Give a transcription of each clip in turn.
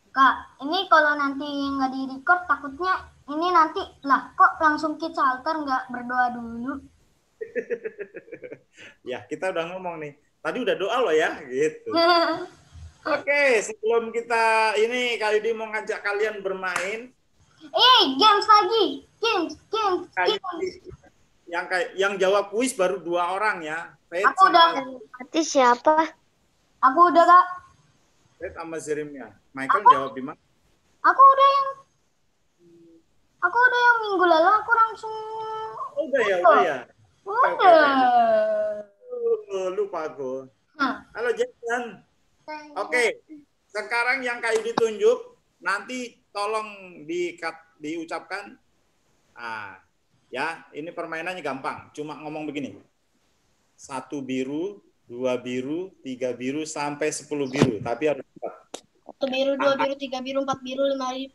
Kak, ini kalau nanti nggak di record takutnya ini nanti lah kok langsung kita altar nggak berdoa dulu. Ya, kita udah ngomong nih. Tadi udah doa loh ya, gitu. Oke, sebelum kita ini Kak Yudi mau ngajak kalian bermain. Games lagi. Games. Yang jawab kuis baru 2 orang ya. Faith Aku udah. Berarti siapa? Aku udah, Kak. Faith sama Zerimia. Michael jawab di mana? Aku udah yang minggu lalu aku langsung. Udah ya. Udah. Lupa aku. Halo Jason. Oke, sekarang yang Kak Yudi tunjuk, nanti tolong diucapkan. Ya, ini permainannya gampang. Cuma ngomong begini. 1 biru, 2 biru, 3 biru, sampai 10 biru. Tapi harus 1 biru, 2 biru, 3 biru, 4 biru, 5 biru.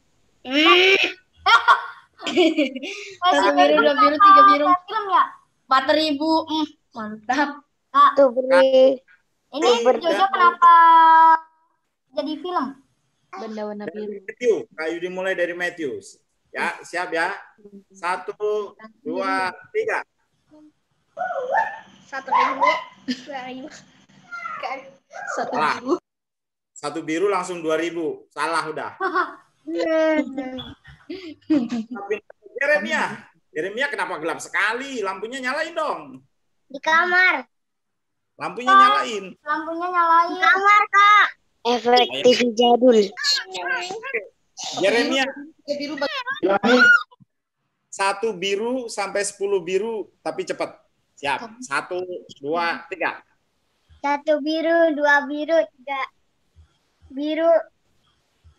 1 biru, 2 biru, 3 biru. Film ya? 4.000. Mantap. Kak, Tuh beri. ini Jojo kenapa jadi film? Benda warna biru. Matthew, Kak Yudi mulai dari Matthews. Ya, siap ya. 1, 2, 3. 1.000. 1.000. 1 biru langsung 2.000. Salah udah. Jeremia kenapa gelap sekali? Lampunya nyalain dong. Di kamar. Lampunya nyalain. Lampunya nyalain. Di kamar, Kak. Efek TV jadul. Jeremia. 3 biru. 1 biru sampai 10 biru, tapi cepat. Siap. 1, 2, 3. 1 biru, 2 biru, 3 biru,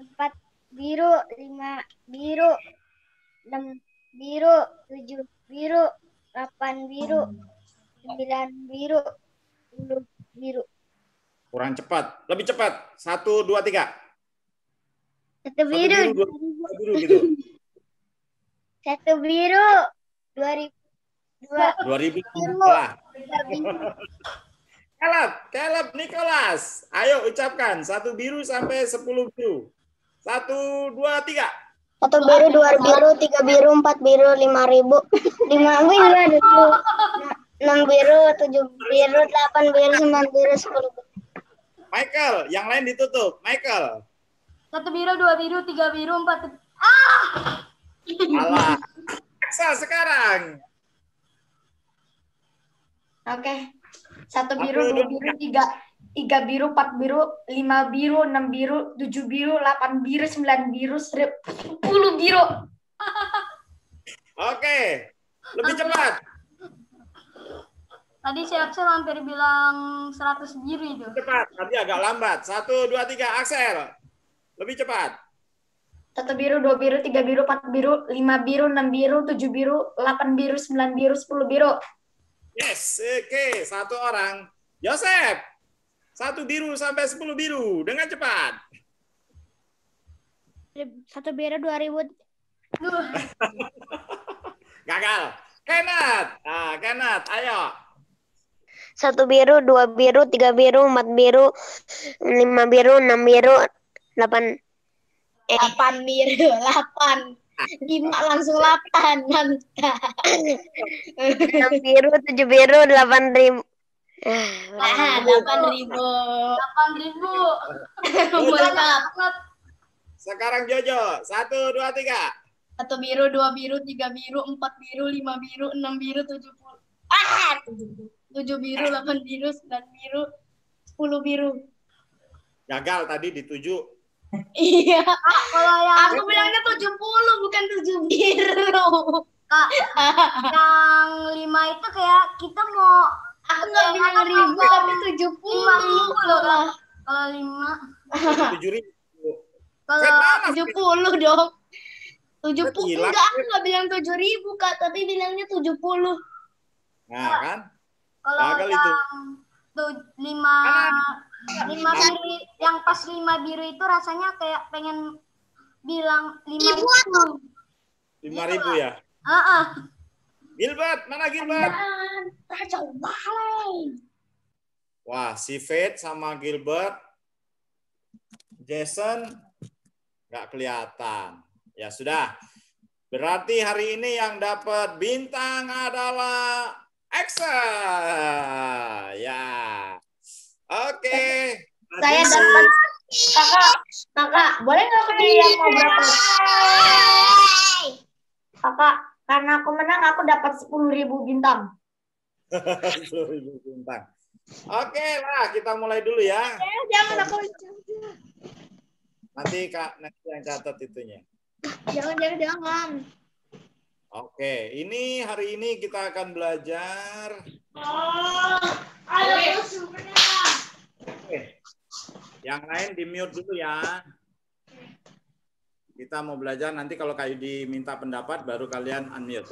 4 biru, 5 biru, 6 biru, 7 biru, 8 biru, 9 biru, 10 biru. Kurang cepat. Lebih cepat. 1, 2, 3. 1 biru, 2 biru gitu. 1 biru, 2.000. 2.000 salah. Caleb, Nicholas. Ayo ucapkan 1 biru sampai 10 biru. 1, 2, 3. 1 biru, 2 biru, 3 biru, 4 biru, 5.000. 5 biru, 6 biru, 7 biru, 8 biru, 9 biru, 10 biru. Michael, yang lain ditutup. Michael. 1 biru, 2 biru, 3 biru, 4. Salah. Aksa sekarang. Oke. 1 biru, 2 biru, 3 biru, 4 biru, 5 biru, 6 biru, 7 biru, 8 biru, 9 biru, 10 biru. Oke. Lebih cepat. Tadi si Axel hampir bilang 100 biru itu. Cepat, tadi agak lambat. 1, 2, 3, Axel. Lebih cepat. 1 biru, 2 biru, 3 biru, 4 biru, 5 biru, 6 biru, 7 biru, 8 biru, 9 biru, 10 biru. Yes, oke. 1 orang. Joseph. 1 biru sampai 10 biru. Dengan cepat. 1 biru, 2.000. Gagal. Kenneth, ayo. 1 biru, 2 biru, 3 biru, 4 biru, 5 biru, 6 biru, 8. 8 biru, 8. 5 langsung 8. 6 biru, 7 biru, 8.000. 8.000. 8.000. Mantap. Sekarang Jojo. 1, 2, 3. 1 biru, 2 biru, 3 biru, 4 biru, 5 biru, 6 biru, 7 biru, 8 biru, 9 biru, 10 biru. Gagal tadi di 7. Iya. Kalau yang Aku bilangnya 70, bukan 7 biru. Kak, yang 5 itu kayak kita mau Aku nggak bilang 1.000, tapi 70 loh. Kalau 5. 7.000. Kalau 70 dong. 70 Gila. enggak, aku nggak bilang 7.000 Kak, tapi bilangnya 70. Nah, kan? kalau Gagal yang itu. 5 biru, yang pas 5 biru itu rasanya kayak pengen bilang 5.000. 5.000 ya. Gilbert, mana Gilbert? Kacau balik. Wah, si Faith sama Gilbert, Jason Nggak kelihatan. Ya sudah. Berarti hari ini yang dapat bintang adalah Exa. Ya. Oke. Saya dapat kakak, boleh nggak aku pilih yang mau berapa? Kakak, karena aku menang aku dapat 10.000 bintang. 10.000 bintang. Oke lah, kita mulai dulu ya. Jangan aku. Nanti Kak, nanti yang catat itunya. Jangan. Oke, ini hari ini kita akan belajar. Oke. Yang lain di mute dulu ya. Kita mau belajar, nanti kalau Kak Yudi minta pendapat baru kalian unmute.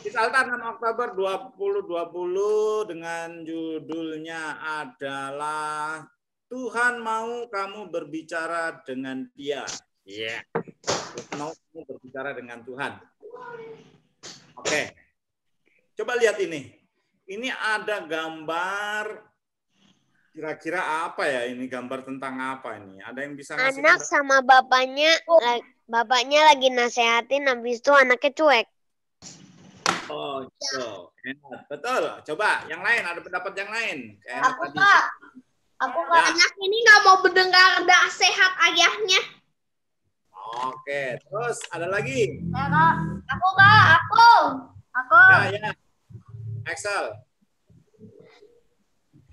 Kisah Altar 6 Oktober 2020 dengan judulnya adalah Tuhan mau kamu berbicara dengan Dia. Iya. Yeah. Mau kamu berbicara dengan Tuhan. Oke. Coba lihat ini. Ini ada gambar. Kira-kira apa ya ini? Gambar tentang apa ini? Ada yang bisa ngasih Anak sama bapaknya lagi nasehatin, habis itu anaknya cuek. Oh, gitu. Enak. Betul. Coba yang lain, ada pendapat yang lain. Kayak Aku tadi. kak, Ya. Anak ini nggak mau mendengar nasihat ayahnya. Oke, terus ada lagi. Saya kak. aku. Aku. Ya. Excel.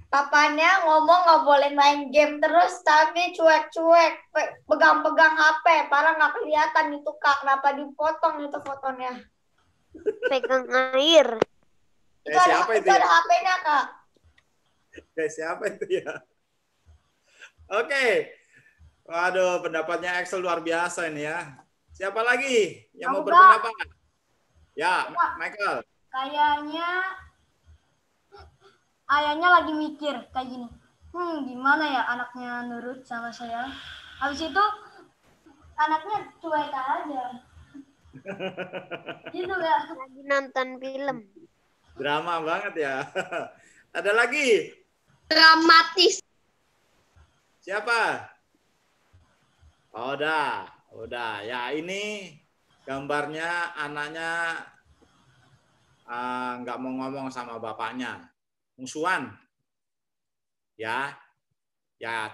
Papanya ngomong nggak boleh main game terus, tapi cuek-cuek, pegang-pegang HP, parah nggak kelihatan itu kak, kenapa dipotong itu fotonya? Pegang air. Kayak siapa itu ya? Ada HP-nya kak. Kayak siapa itu ya? Oke. Waduh, pendapatnya Excel luar biasa ini ya. Siapa lagi yang mau Aku, berpendapat? Ya, Michael. Kayaknya ayahnya lagi mikir kayak gini. Gimana ya anaknya nurut sama saya? Habis itu anaknya cuek aja. Gitu gak? Lagi nonton film. Drama banget ya. Ada lagi? Dramatis. Siapa? Oh, udah. Ya ini gambarnya anaknya nggak mau ngomong sama bapaknya, musuhan. Ya,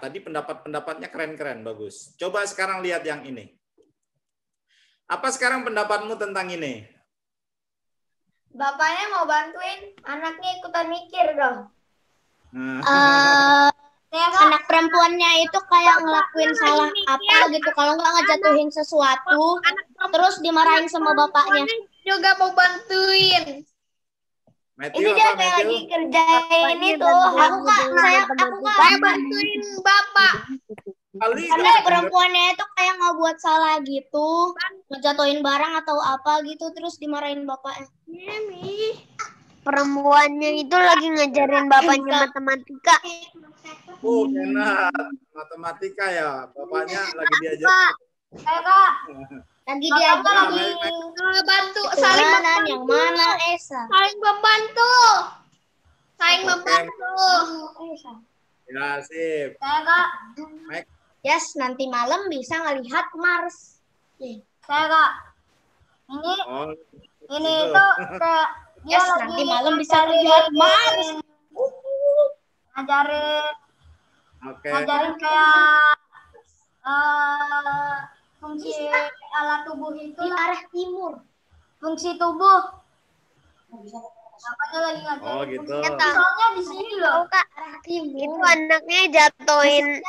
tadi pendapat-pendapatnya keren-keren, bagus. Coba sekarang lihat yang ini. Apa sekarang pendapatmu tentang ini? Bapaknya mau bantuin, anaknya ikutan mikir dong. Anak perempuannya itu kayak ngelakuin salah apa gitu, kalau nggak ngejatuhin sesuatu, terus dimarahin sama bapaknya. Juga mau bantuin. Matthew, Ini dia apa kayak Matthew? lagi kerjain itu. Aku bantuin bapak. Kali Anak nggak perempuannya itu kayak nggak buat salah gitu, ngejatuhin barang atau apa gitu, terus dimarahin bapaknya. Perempuannya itu lagi ngajarin bapaknya matematika. Oh, enak. Matematika ya. Bapaknya lagi diajar. Kayak kak. Lagi Bapaknya diajar lagi bantu, saling membantu. Yang mana Esa? Saling membantu. Saling membantu. Ya, sip. Saya kak. Mike. Yes, nanti malam bisa ngelihat Mars. Saya kak. Oh, Ini gitu. itu kayak dia Yes, lagi nanti malam bisa ngelihat Mars. ngajarin kayak fungsi alat tubuh itu Di arah timur. fungsi tubuh. Makanya lagi ngajarin. Oh, gitu. Soalnya di sini loh. Kak, itu anaknya jatuhin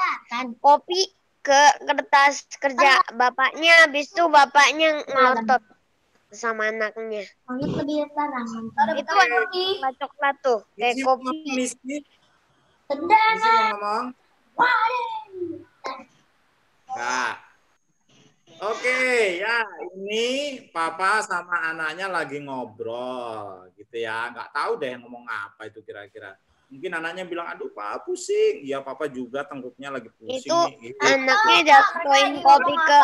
kopi ke kertas kerja bapaknya, habis itu bapaknya ngotot sama anaknya. Itu anaknya coklat tuh, kayak kopi. Misi mau ngomong. Nah. Oke, ya ini papa sama anaknya lagi ngobrol gitu ya. Nggak tahu deh ngomong apa itu kira-kira. Mungkin anaknya bilang, aduh papa pusing. Iya papa juga tengkuknya lagi pusing. Itu nih. Gitu. anaknya jatuhin kopi ke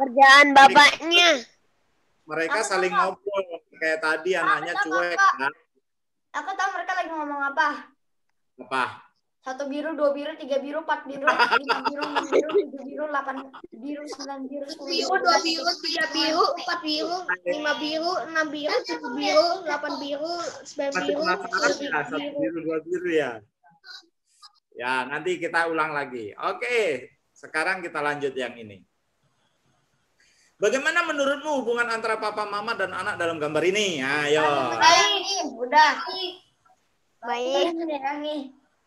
kerjaan bapaknya. Mereka saling ngobrol. Kayak tadi anaknya cuek. Kan? Aku tahu mereka lagi ngomong apa. Apa? 1 biru, 2 biru, 3 biru, 4 biru, 5 biru, 6 biru, 7 biru, 8 biru, 9 biru, 10 biru, 2 biru, 3 biru, 4 biru, 5 biru, 6 biru, 7 biru, 8 biru, 9 Masih biru, penasaran 10 ya, 1 biru. biru, 2 biru ya. Ya, nanti kita ulang lagi. Oke, sekarang kita lanjut yang ini. Bagaimana menurutmu hubungan antara papa, mama, dan anak dalam gambar ini? Ayo. Baik, udah. Baik.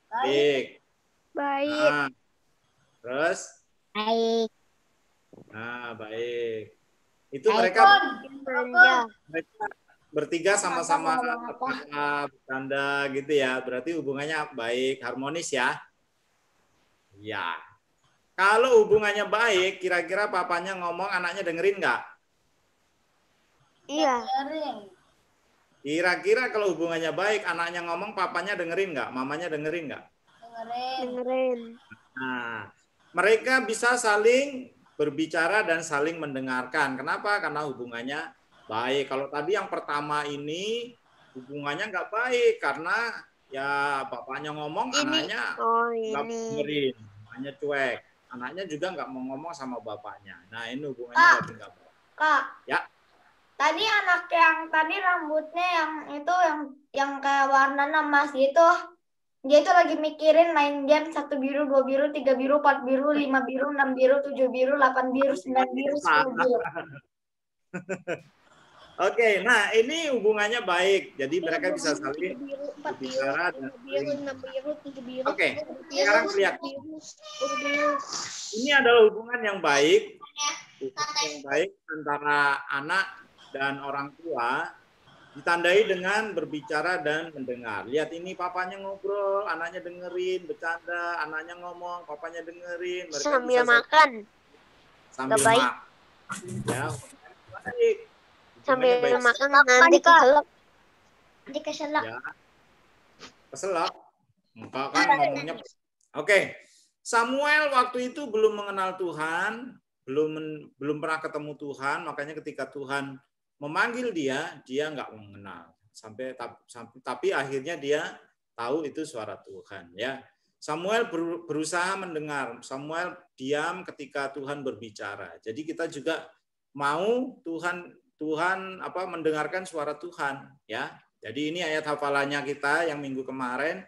Baik. Baik. Nah, terus? Baik. Nah, baik. Itu Baik. mereka bertiga sama-sama bercanda gitu ya. Berarti hubungannya baik, harmonis ya. Ya. Kalau hubungannya baik, kira-kira papanya ngomong, anaknya dengerin nggak? Iya. Kira-kira kalau hubungannya baik, anaknya ngomong, papanya dengerin nggak? Mamanya dengerin nggak? Dengerin. Nah, mereka bisa saling berbicara dan saling mendengarkan. Kenapa? Karena hubungannya baik. Kalau tadi yang pertama ini hubungannya nggak baik karena ya bapaknya ngomong, anaknya nggak dengerin, anaknya cuek. Anaknya juga nggak mau ngomong sama bapaknya. Nah, ini hubungannya lagi nggak baik. Kak. Ya. Tadi anak yang tadi rambutnya yang itu yang kayak warna emas gitu. Dia itu lagi mikirin main game 1 biru, 2 biru, 3 biru, 4 biru, 5 biru, 6 biru, 7 biru, 8 biru, 9 biru, 10 biru. Oke, nah ini hubungannya baik. Jadi mereka bisa saling berbicara dan saling. Oke, sekarang lihat. Ini adalah hubungan yang baik. Hubungan yang baik antara anak dan orang tua ditandai dengan berbicara dan mendengar. Lihat ini papanya ngobrol, anaknya dengerin, bercanda, anaknya ngomong, papanya dengerin. Mereka Sambil bisa makan. sambil baik. makan. Ya, baik. Sambil baik. makan nanti keselak. Nanti keselak. Ya. Keselak. Enggak kan ngomongnya. Oke. Samuel waktu itu belum mengenal Tuhan, belum pernah ketemu Tuhan, makanya ketika Tuhan memanggil dia nggak mengenal. Tapi akhirnya dia tahu itu suara Tuhan, ya. Samuel berusaha mendengar. Samuel diam ketika Tuhan berbicara. Jadi kita juga mau Tuhan mendengarkan suara Tuhan, ya. Jadi ini ayat hafalannya kita yang minggu kemarin,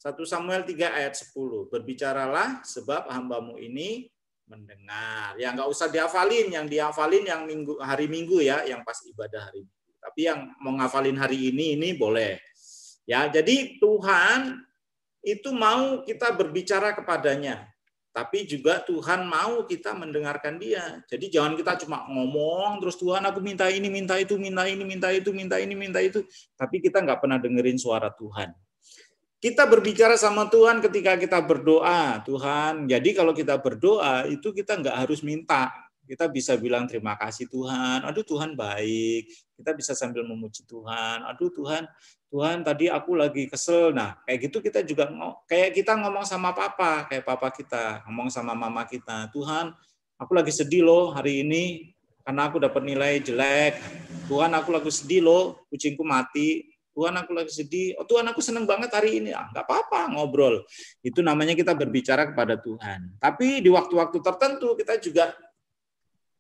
1 Samuel 3 ayat 10. Berbicaralah sebab hambamu ini mendengar. Ya nggak usah dihafalin, yang dihafalin yang hari Minggu ya, yang pas ibadah hari Minggu. Tapi yang mau ngafalin hari ini boleh. Ya, jadi Tuhan itu mau kita berbicara kepadanya. Tapi juga Tuhan mau kita mendengarkan dia. Jadi jangan kita cuma ngomong terus Tuhan aku minta ini, minta itu, minta ini, minta itu, minta ini, minta itu. Tapi kita nggak pernah dengerin suara Tuhan. Kita berbicara sama Tuhan ketika kita berdoa, Tuhan. Jadi kalau kita berdoa itu kita nggak harus minta. Kita bisa bilang terima kasih Tuhan. Aduh Tuhan baik. Kita bisa sambil memuji Tuhan. Aduh Tuhan tadi aku lagi kesel. Nah kayak gitu kita juga kayak kita ngomong sama papa, kayak papa kita ngomong sama mama kita. Tuhan aku lagi sedih loh hari ini karena aku dapat nilai jelek. Tuhan aku lagi sedih loh, kucingku mati. Tuhan aku lagi sedih, oh Tuhan aku senang banget hari ini. Nggak apa-apa, ngobrol. Itu namanya kita berbicara kepada Tuhan. Tapi di waktu-waktu tertentu kita juga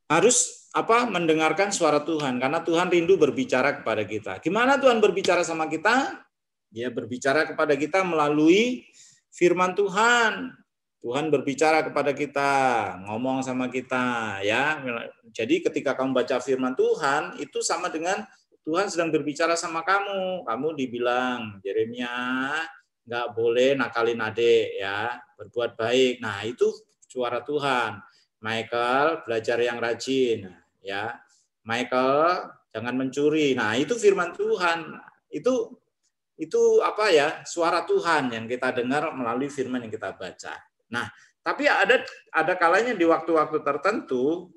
harus mendengarkan suara Tuhan. Karena Tuhan rindu berbicara kepada kita. Gimana Tuhan berbicara sama kita? Dia berbicara kepada kita melalui firman Tuhan. Tuhan berbicara kepada kita, ngomong sama kita. Ya. Jadi ketika kamu baca firman Tuhan, itu sama dengan Tuhan sedang berbicara sama kamu. Kamu dibilang, Yeremia, nggak boleh nakalin adik, ya, berbuat baik. Nah, itu suara Tuhan. Michael, belajar yang rajin, ya. Michael, jangan mencuri. Nah, itu firman Tuhan. Itu suara Tuhan yang kita dengar melalui firman yang kita baca. Nah, tapi ada kalanya di waktu-waktu tertentu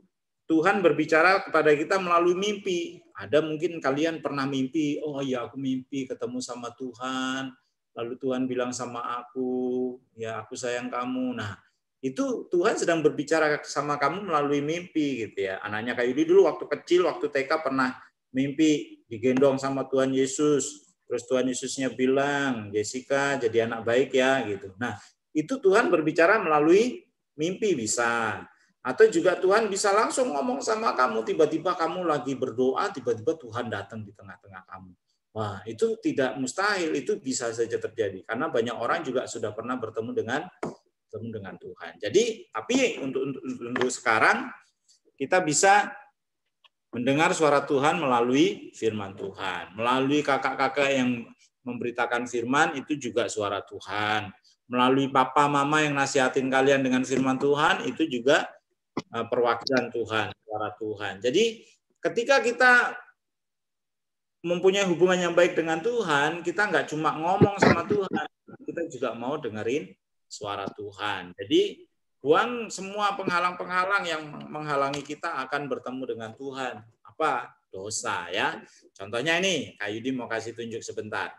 Tuhan berbicara kepada kita melalui mimpi. Ada mungkin kalian pernah mimpi, oh ya aku mimpi ketemu sama Tuhan, lalu Tuhan bilang sama aku, ya aku sayang kamu. Nah, itu Tuhan sedang berbicara sama kamu melalui mimpi gitu ya. Anaknya kayak dulu waktu kecil, waktu TK pernah mimpi digendong sama Tuhan Yesus. Terus Tuhan Yesusnya bilang, Jessica jadi anak baik ya gitu. Nah, itu Tuhan berbicara melalui mimpi bisa. Atau juga Tuhan bisa langsung ngomong sama kamu, tiba-tiba kamu lagi berdoa, tiba-tiba Tuhan datang di tengah-tengah kamu. Wah, itu tidak mustahil, itu bisa saja terjadi. Karena banyak orang juga sudah pernah bertemu dengan Tuhan. Jadi, tapi untuk sekarang, kita bisa mendengar suara Tuhan melalui firman Tuhan. Melalui kakak-kakak yang memberitakan firman, itu juga suara Tuhan. Melalui papa, mama yang nasihatin kalian dengan firman Tuhan, itu juga perwakilan Tuhan, suara Tuhan. Jadi ketika kita mempunyai hubungan yang baik dengan Tuhan, kita nggak cuma ngomong sama Tuhan, kita juga mau dengerin suara Tuhan. Jadi buang semua penghalang-penghalang yang menghalangi kita akan bertemu dengan Tuhan. Apa? Dosa ya. Contohnya ini, Kak Yudi mau kasih tunjuk sebentar.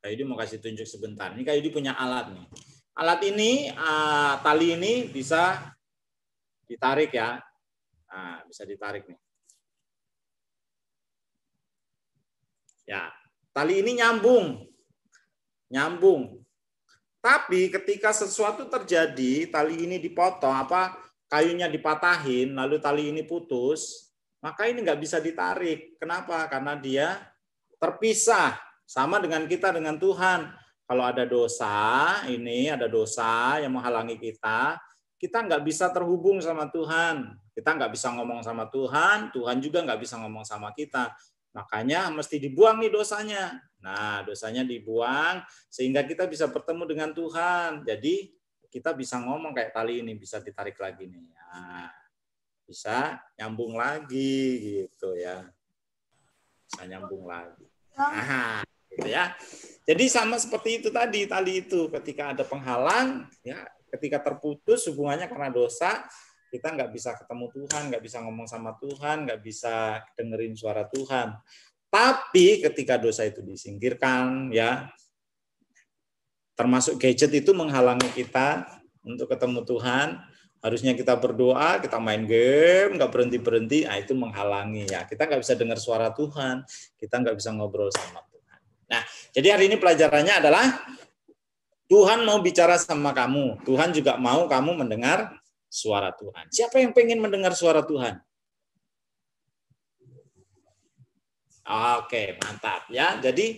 Kak Yudi mau kasih tunjuk sebentar. Ini Kak Yudi punya alat nih. Alat ini, tali ini bisa ditarik ya. Nah, bisa ditarik nih. Ya, tali ini nyambung. Tapi ketika sesuatu terjadi, tali ini dipotong, kayunya dipatahin, lalu tali ini putus, maka ini nggak bisa ditarik. Kenapa? Karena dia terpisah. Sama dengan kita dengan Tuhan. Kalau ada dosa, ada dosa yang menghalangi kita nggak bisa terhubung sama Tuhan. Kita nggak bisa ngomong sama Tuhan, Tuhan juga nggak bisa ngomong sama kita. Makanya mesti dibuang nih dosanya. Nah, dosanya dibuang sehingga kita bisa bertemu dengan Tuhan. Jadi kita bisa ngomong kayak tali ini, bisa ditarik lagi nih. Nah, bisa nyambung lagi gitu ya. Bisa nyambung lagi. Nah, gitu ya. Jadi sama seperti itu tadi, tali itu ketika ada penghalang, ya ketika terputus hubungannya karena dosa, kita nggak bisa ketemu Tuhan, nggak bisa ngomong sama Tuhan, nggak bisa dengerin suara Tuhan. Tapi ketika dosa itu disingkirkan, ya termasuk gadget itu menghalangi kita untuk ketemu Tuhan, harusnya kita berdoa, kita main game, nggak berhenti-berhenti, itu menghalangi ya. Kita nggak bisa dengar suara Tuhan, kita nggak bisa ngobrol sama Tuhan. Nah, jadi hari ini pelajarannya adalah Tuhan mau bicara sama kamu. Tuhan juga mau kamu mendengar suara Tuhan. Siapa yang pengen mendengar suara Tuhan? Oke, mantap ya. Jadi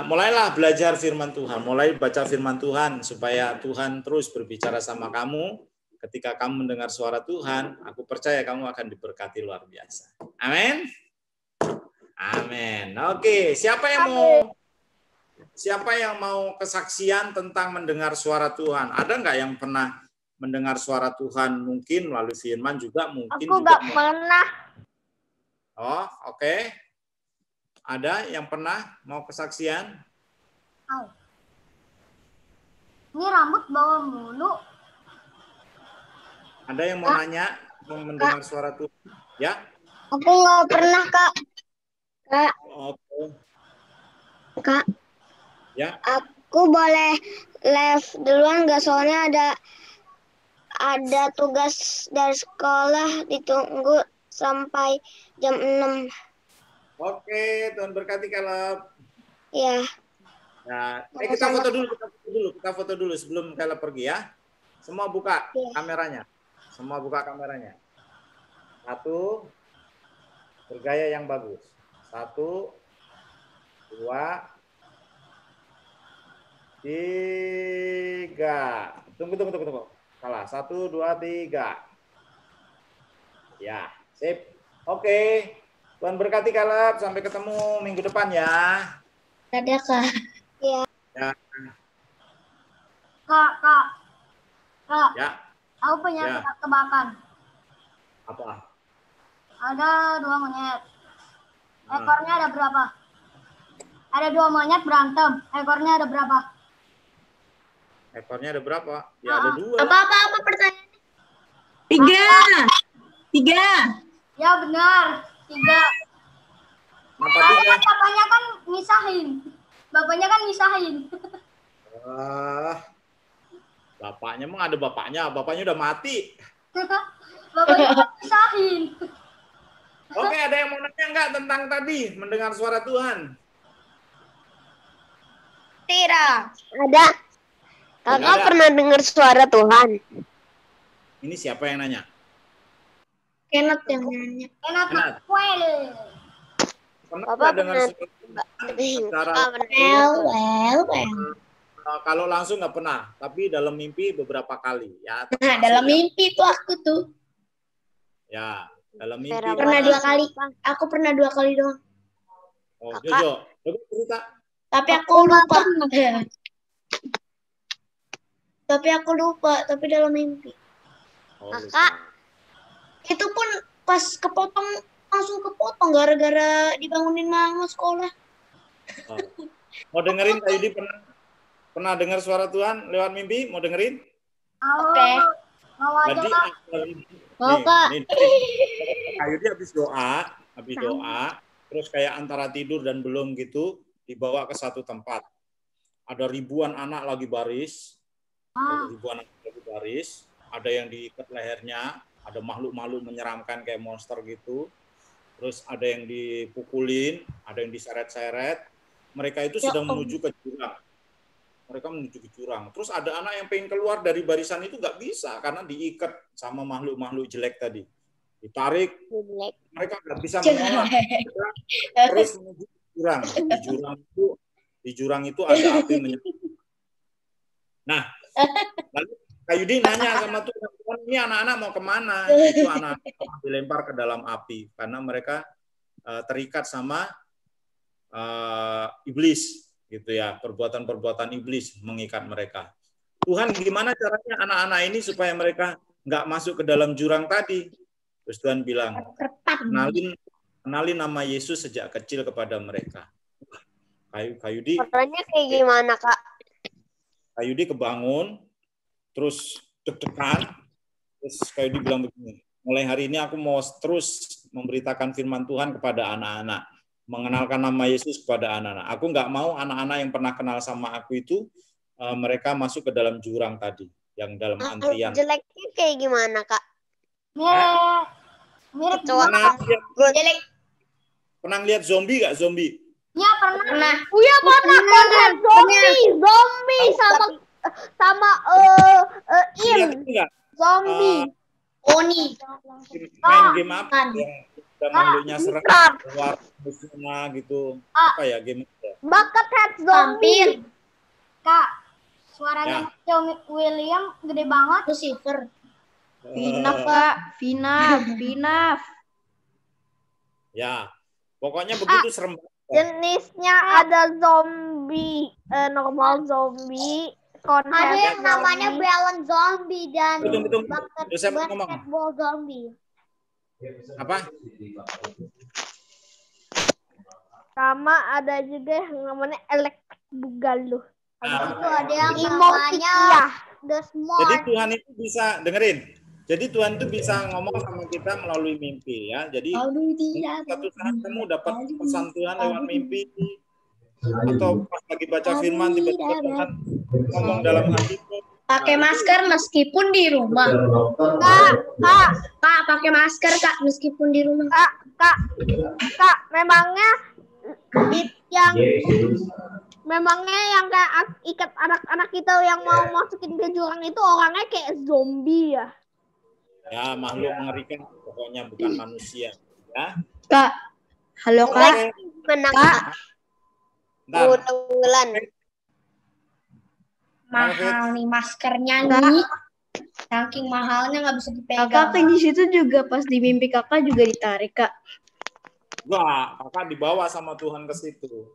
mulailah belajar firman Tuhan, mulai baca firman Tuhan supaya Tuhan terus berbicara sama kamu. Ketika kamu mendengar suara Tuhan, aku percaya kamu akan diberkati luar biasa. Amin. Amin. Oke, siapa yang mau kesaksian tentang mendengar suara Tuhan? Ada nggak yang pernah mendengar suara Tuhan? Mungkin melalui firman juga, mungkin Aku juga. nggak pernah. Oh, oke. Ada yang pernah mau kesaksian? Ini rambut bawa mulu. Ada yang mau nanya, mau mendengar suara Tuhan? Ya? Aku nggak pernah, Kak. Kak. Oke. Kak. Ya. Aku boleh live duluan nggak? Soalnya ada tugas dari sekolah, ditunggu sampai jam 6. Oke, Tuhan berkati Caleb. Ya. Nah, kita foto dulu sebelum Caleb pergi ya. Semua buka kameranya. Semua buka kameranya. 1, bergaya yang bagus. 1, 2, 3. Tunggu. Salah. 1, 2, 3. Ya, sip. Oke. Tuhan berkati Caleb. Sampai ketemu minggu depan ya. Ada, Kak. Ya. Kak. Ya. Aku punya tebakan. Apa? Ada 2 monyet. Ekornya ada berapa? Ada 2 monyet berantem. Ekornya ada berapa? Ekornya ada berapa? Ya ada 2. Apa pertanyaannya? 3. Ya benar, 3. Tapi kan bapaknya kan misahin. Bapaknya emang ada bapaknya udah mati. Bapaknya kan misahin. Oke, ada yang mau nanya nggak tentang tadi mendengar suara Tuhan? Tidak. Ada. Kakak pernah dengar suara Tuhan? Ini siapa yang nanya? Kenneth yang nanya. Enak Kenneth. Well. Pernah Bapak nggak dengar pernah- suara Tuhan secara Well. kalau langsung nggak pernah, tapi dalam mimpi beberapa kali ya. Nah, dalam mimpi tuh aku tuh. Ya, dalam mimpi. Pernah 2 kali. Aku pernah 2 kali doang. Oh, Kakak. Jojo, cerita. Tapi aku lupa. Tapi dalam mimpi. Oh, Kakak. lupa. Itu pun pas langsung kepotong gara-gara dibangunin mama sekolah. Oh. Mau dengerin Kak Yudi pernah dengar suara Tuhan lewat mimpi? Mau dengerin? Oke. Mau aja Jadi Kak. Mau, Kak. Kak Yudi habis doa, terus kayak antara tidur dan belum gitu, dibawa ke satu tempat. Ada ribuan anak lagi baris, ada yang diikat lehernya, ada makhluk-makhluk menyeramkan kayak monster gitu. Terus ada yang dipukulin, ada yang diseret-seret. Mereka itu sedang menuju ke jurang. Terus ada anak yang pengen keluar dari barisan itu nggak bisa karena diikat sama makhluk-makhluk jelek tadi. Ditarik, mereka nggak bisa menolak. Terus menuju ke jurang. Di jurang itu ada api menyala. Nah, lalu Kak Yudi nanya sama Tuhan, ini anak-anak mau kemana? Itu anak-anak dilempar ke dalam api karena mereka terikat sama iblis, gitu ya. Perbuatan-perbuatan iblis mengikat mereka. Tuhan, gimana caranya anak-anak ini supaya mereka nggak masuk ke dalam jurang tadi? Terus Tuhan bilang, kenalin nama Yesus sejak kecil kepada mereka. Kak Yudi, Caranya kayak gimana, Kak? Kak Yudi kebangun, terus deg-degan, terus Kak Yudi bilang begini, mulai hari ini aku mau terus memberitakan firman Tuhan kepada anak-anak, mengenalkan nama Yesus kepada anak-anak. Aku nggak mau anak-anak yang pernah kenal sama aku itu, mereka masuk ke dalam jurang tadi, yang dalam antrian. Jeleknya kayak gimana, Kak? Mirip Jelek. Pernah lihat zombie nggak, zombie? Ya pernah. Iya pernah zombie sama Lihat itu nggak? zombie. Oni. Main game apa? Yang ada makhluknya serem, keluar musuhnya gitu. Apa ya game itu? Buckethead Vampir. Kak, suaranya William gede banget. Lucifer. Vinaf, Kak, Vinaf. Ya, pokoknya begitu serem. Jenisnya ada zombie, normal zombie, Ada yang namanya balon zombie dan Tunggu. Saya mau ngomong. basketball zombie. Apa? sama ada juga yang namanya electric boogaloo. Habis itu ada yang Emosi namanya ya. The Jadi Smart. Tuhan itu bisa dengerin. Jadi Tuhan itu bisa ngomong sama kita melalui mimpi ya. Jadi satu saat kamu dapat pesan Tuhan lewat mimpi atau pas lagi baca firman tiba-tiba Tuhan ngomong dalam hatimu. Pakai masker meskipun di rumah. Kak, pakai masker Kak meskipun di rumah. Kak, memangnya yang kayak ikat anak-anak kita yang mau masukin ke jurang itu orangnya kayak zombie ya? Ya, makhluk mengerikan pokoknya bukan manusia ya. Kak, halo Kak. Mana Kak, Ntar, bulan. Mahal nih maskernya nih. Saking mahalnya nggak bisa dipegang. Kakak di situ juga pas di mimpi kakak juga ditarik Kak. enggak, kakak dibawa sama Tuhan ke situ.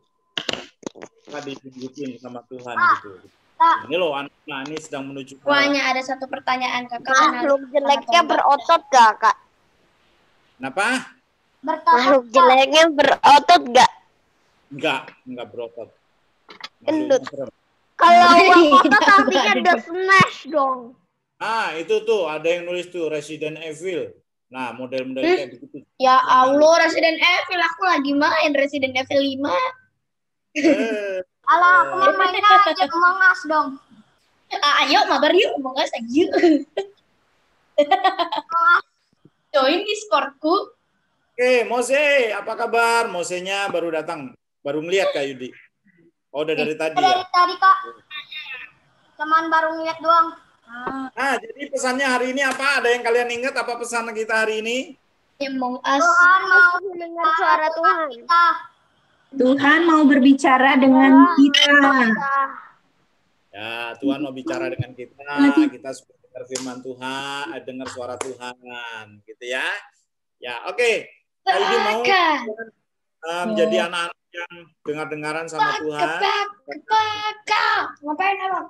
Kakak ditunjukin sama Tuhan gitu. Ini loh, anak ini sedang menuju ke... Hanya ada satu pertanyaan Kakak. Makhluk jeleknya berotot gak Kak? Kenapa? Makhluk jeleknya berotot gak? Enggak berotot. Gendut. Kalau otot artinya The Smash dong. Ah, itu tuh ada yang nulis tuh Resident Evil. Nah, model-model kayak begitu. Ya Allah, Resident Evil. Aku lagi main Resident Evil 5. Alah, aku mau mainnya aja Among Us dong. Ayo, mabar yuk. Among Us aja. Join Discordku. Oke, Mose, apa kabar? Mosenya baru datang. Baru ngeliat Kak Yudi. Oh, udah dari tadi ya? Dari tadi, Kak. Cuman baru ngeliat doang. Nah, jadi pesannya hari ini apa? Ada yang kalian ingat apa pesan kita hari ini? Among Us. Tuhan mau Mendengar suara Tuhan. kita. Tuhan mau berbicara dengan kita. Ya, Tuhan mau bicara dengan kita. Kita supaya dengar firman Tuhan, dengar suara Tuhan, gitu ya. Ya, oke. Jadi mau menjadi anak-anak yang dengar-dengaran sama Tuhan. Ngapain abang?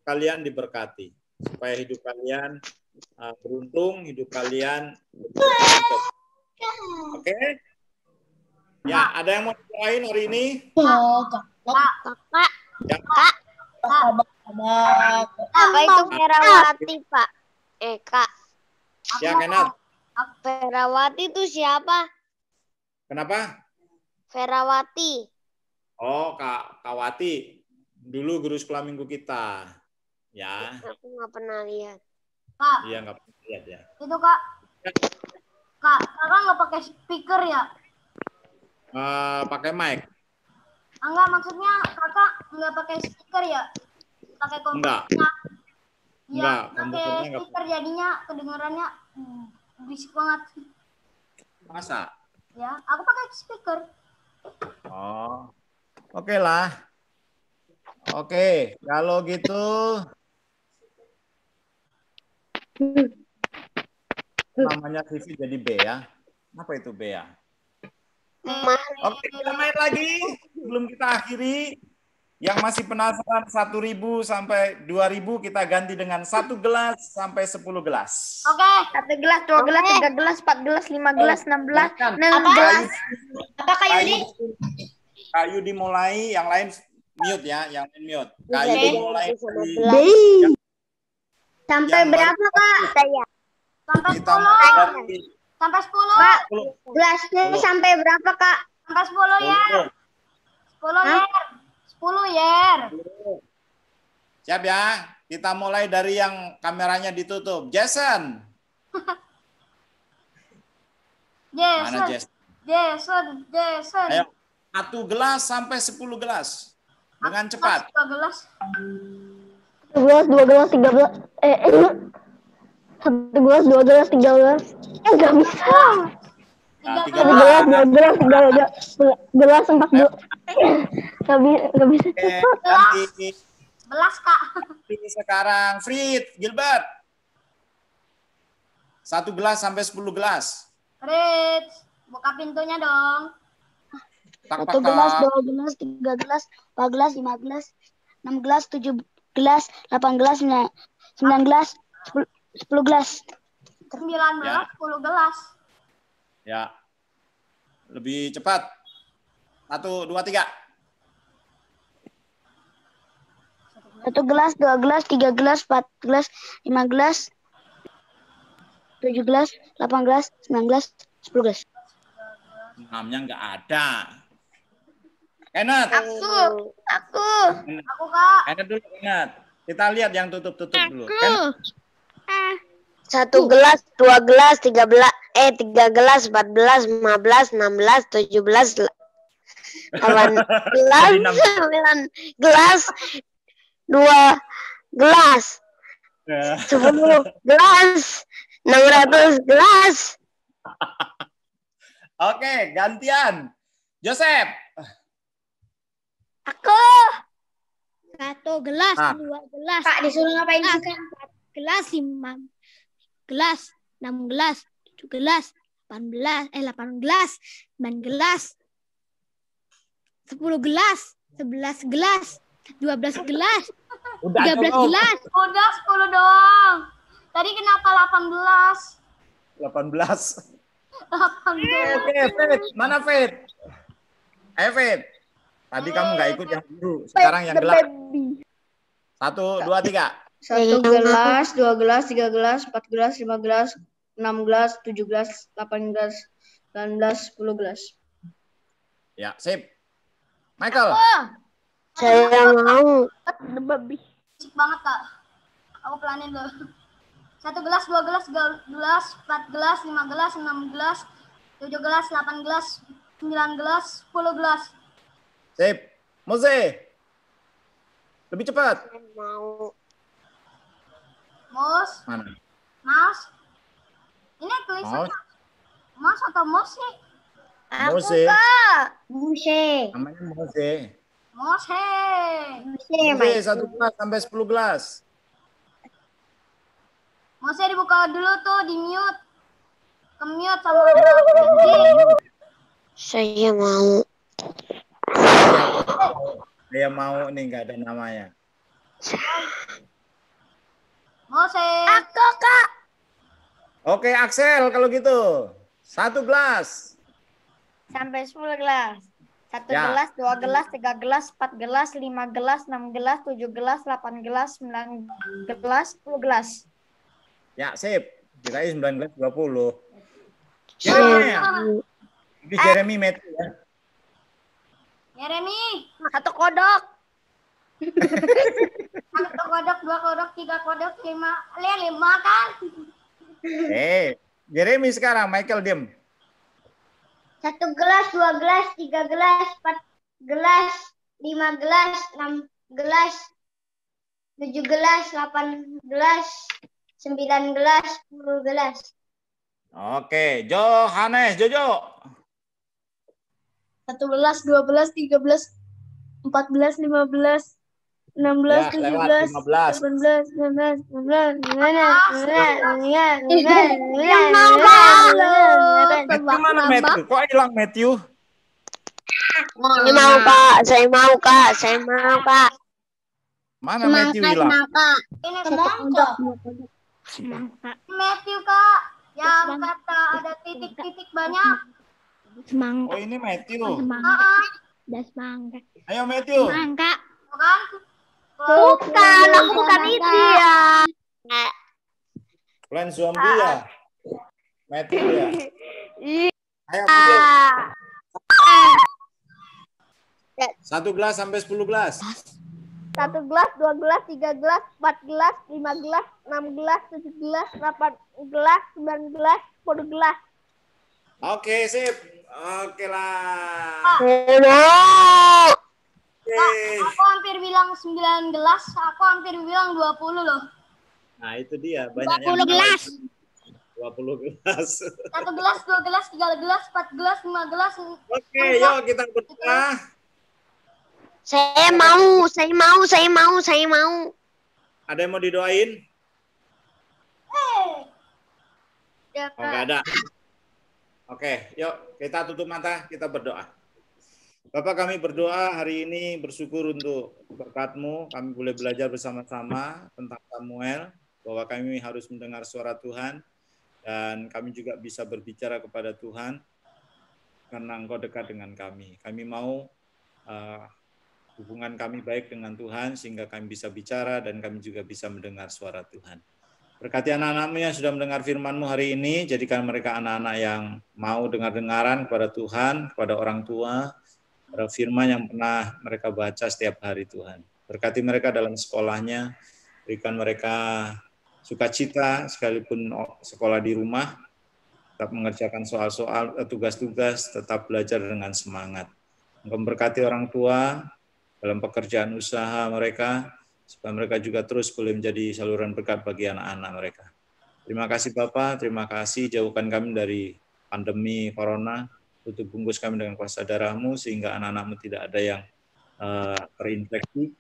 Kalian diberkati supaya hidup kalian beruntung, hidup kalian oke. Ya, ada yang mau doain hari ini? Kakak. Ya. Apa itu Ferawati, Pak? Kak. Ya, Kenneth. Ferawati itu siapa? Kenapa? Ferawati. Oh, Kak Wati. Dulu guru sekolah minggu kita. Ya. Aku nggak pernah lihat. Kak, Iya, nggak pernah lihat ya. itu Kak. Kak, kakak nggak pakai speaker ya? Pakai mic? Enggak, maksudnya kakak nggak pakai speaker ya? Pakai Enggak. komputernya. Ya, Enggak, pakai komputernya enggak. speaker jadinya kedengarannya berisik banget. Masa? Ya, aku pakai speaker. Oh. Oke lah. Oke, kalau gitu namanya TV jadi B ya. Apa itu B ya? Oke, kita main lagi sebelum kita akhiri. Yang masih penasaran 1.000 sampai 2.000 kita ganti dengan 1 gelas sampai 10 gelas. Oke. 1 gelas, 2 gelas, 3 gelas, 4 gelas, 5 gelas, 6 gelas, 6 gelas. Apa Kak Yudi? Kak Yudi mulai, yang lain mute ya, yang lain mute. Kak Yudi mulai. Sampai berapa Kak? Saya. Sampai Kita 10. mulai dari Sampai 10. Kak, gelasnya sampai berapa Kak? Sampai 10 ya. 10 yer. 10 yer. Siap ya? Kita mulai dari yang kameranya ditutup. Jason. Mana Jason. Jason? Jason. Ayo. 1 gelas sampai 10 gelas. Dengan cepat. 2 gelas. 1 gelas, 2 gelas, 3 gelas. 1 gelas, 2 gelas, 3 gelas. Enggak bisa. Nah, 3 1 gelas. gelas, 2 gelas, 3 gelas, 4 gelas. Enggak bisa cepat. Ganti 11 Kak. ini sekarang. Frit, Gilbert. 1 gelas sampai 10 gelas. Rich, buka pintunya dong. Tak, 1 gelas, 2 gelas, 3 gelas, 4 gelas, 5 gelas, 6 gelas, 7 gelas, 8 gelas, 9 gelas, 10 gelas. 19, Ya. 10 gelas. Ya. Lebih cepat. 1, 2, 3. 1 gelas, 2 gelas, 3 gelas, 4 gelas, 5 gelas, 7 gelas, 8 gelas, 9 gelas, 10 gelas. 6-nya nggak ada. Kenneth. Aku. Aku Kak. Kenneth dulu, Kenneth. Kita lihat yang tutup-tutup dulu. Kenneth. 1 gelas, 2 gelas, 3 gelas, 3 gelas, 4 gelas, 15, 16, 17, 18 gelas, 9 gelas, 2 gelas, 10 gelas, 600 gelas. Oke, gantian. Joseph. Aku. 1 gelas, Ah. 2 gelas, Kak, disuruh ngapain sih, Kak? 4 gelas, 5 gelas, 6 gelas, 7 gelas, 8 gelas, 9 gelas, 10 gelas, 11 gelas, 12 gelas, Udah 13 cukup. gelas, Udah 10 doang. Tadi kenapa 18? 18. 18. Oke, Fit. Mana Fit? Ayo Fit. Tadi kamu nggak ikut yang biru. Sekarang yang gelap. 1, 2, 3. 1 gelas, 2 gelas, 3 gelas, 4 gelas, 5 gelas, 6 gelas, 7 gelas, 8 gelas, 9 gelas, 10 gelas. Ya, sip. Michael. Saya mau. Berisik banget Kak. Aku pelanin dulu. 1 gelas, 2 gelas, 3 gelas, 4 gelas, 5 gelas, 6 gelas, 7 gelas, 8 gelas, 9 gelas, 10 gelas. Sip. Mose. Lebih cepat. Mau. Mouse. Mana? Mouse. Ini tulisannya mouse atau mouse sih? Mose. Muse. Namanya Mose. Mouse. Mose 1 gelas sampai 10 gelas. Mouse dibuka dulu tuh, di mute. Ke-mute sama Saya mau. Saya mau nih, nggak ada namanya. Mouse. Aku, Kak. Oke, Axel kalau gitu. 1 gelas. Sampai 10 gelas. 1 Ya. gelas, 2 gelas, 3 gelas, 4 gelas, 5 gelas, 6 gelas, 7 gelas, 8 gelas, 9 gelas, 10 gelas. Ya, sip. Kirain 9 gelas 20. Jeremy ya? Ini Jeremy Matthew ya. Jeremy. 1 kodok. 1 kodok, 2 kodok, 3 kodok, 5 kan? Jeremy sekarang, Michael diem. 1 gelas, 2 gelas, 3 gelas, 4 gelas, 5 gelas, 6 gelas, 7 gelas, 8 gelas, 9 gelas, 10 gelas. Oke, Johannes, Jojo. 1 gelas, 2 gelas, 3 gelas, 4 gelas, 5 gelas, 16 Ya, 17 lewat 15. 18 19 19 Mana Matthew? Kok hilang Matthew? Saya mau, Kak. Saya mau, Kak. Saya mau, Kak. Mana Matthew hilang? Ini semangka. Matthew, Kak. Yang kata ada titik-titik banyak. Semangka. Oh, ini Matthew. Ada semangka. Ayo Matthew. Semangka. Bukan? Bukan, aku bukan itu ya. Plan zombie ya. Matthew ya. Ayo Matthew. 1 gelas sampai 10 gelas. 1 gelas, 2 gelas, 3 gelas, 4 gelas, 5 gelas, 6 gelas, 7 gelas, 8 gelas, 9 gelas, 10 gelas. Oke, sip. Oke lah. Aku hampir bilang 9 gelas, aku hampir bilang 20 loh. Nah, itu dia. Banyak 20 gelas. 20 gelas. 1 gelas, 2 gelas, 3 gelas, 4 gelas, 5 gelas. Oke, yuk kita berdoa. Saya mau, saya mau, saya mau, saya mau. Ada yang mau didoain? Ya, Oh, nggak ada. Oke, yuk kita tutup mata, kita berdoa. Bapak, kami berdoa hari ini bersyukur untuk berkat-Mu. Kami boleh belajar bersama-sama tentang Samuel, bahwa kami harus mendengar suara Tuhan, dan kami juga bisa berbicara kepada Tuhan, karena Engkau dekat dengan kami. Kami mau hubungan kami baik dengan Tuhan, sehingga kami bisa bicara, dan kami juga bisa mendengar suara Tuhan. Berkati anak-anak-Mu yang sudah mendengar firman-Mu hari ini, jadikan mereka anak-anak yang mau dengar-dengaran kepada Tuhan, kepada orang tua, pada firman yang pernah mereka baca setiap hari Tuhan. Berkati mereka dalam sekolahnya, berikan mereka sukacita sekalipun sekolah di rumah, tetap mengerjakan soal-soal, tugas-tugas, tetap belajar dengan semangat. Engkau memberkati orang tua dalam pekerjaan usaha mereka, supaya mereka juga terus boleh menjadi saluran berkat bagi anak-anak mereka. Terima kasih Bapak, terima kasih jauhkan kami dari pandemi Corona, tutup bungkus kami dengan kuasa darah-Mu, sehingga anak-anak-Mu tidak ada yang terinfeksi,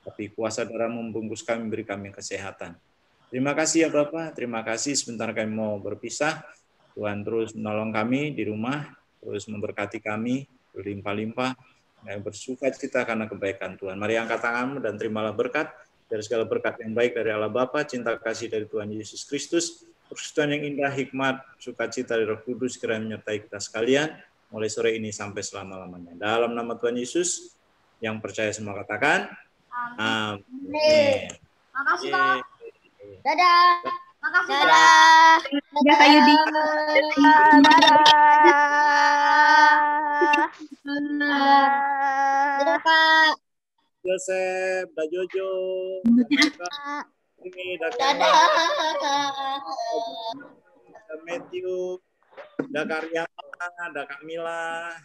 tapi kuasa darah-Mu membungkus kami, beri kami kesehatan. Terima kasih ya Bapak, terima kasih. Sebentar kami mau berpisah, Tuhan terus menolong kami di rumah, terus memberkati kami, berlimpah-limpah, yang bersukacita karena kebaikan Tuhan. Mari angkat tanganmu dan terimalah berkat, dari segala berkat yang baik dari Allah Bapa, cinta kasih dari Tuhan Yesus Kristus, persekutuan yang indah, hikmat, sukacita dari Roh Kudus kiranya menyertai kita sekalian, mulai sore ini sampai selama-lamanya. Dalam nama Tuhan Yesus, yang percaya semua katakan, amin. Makasih, Kak. Dadah. Makasih, Kak. Dadah. Dadah, Kak Yudi. Dadah, Kak. Joseph, Da Jojo, ini Da Matthew, Da Karyana, Da Kamila.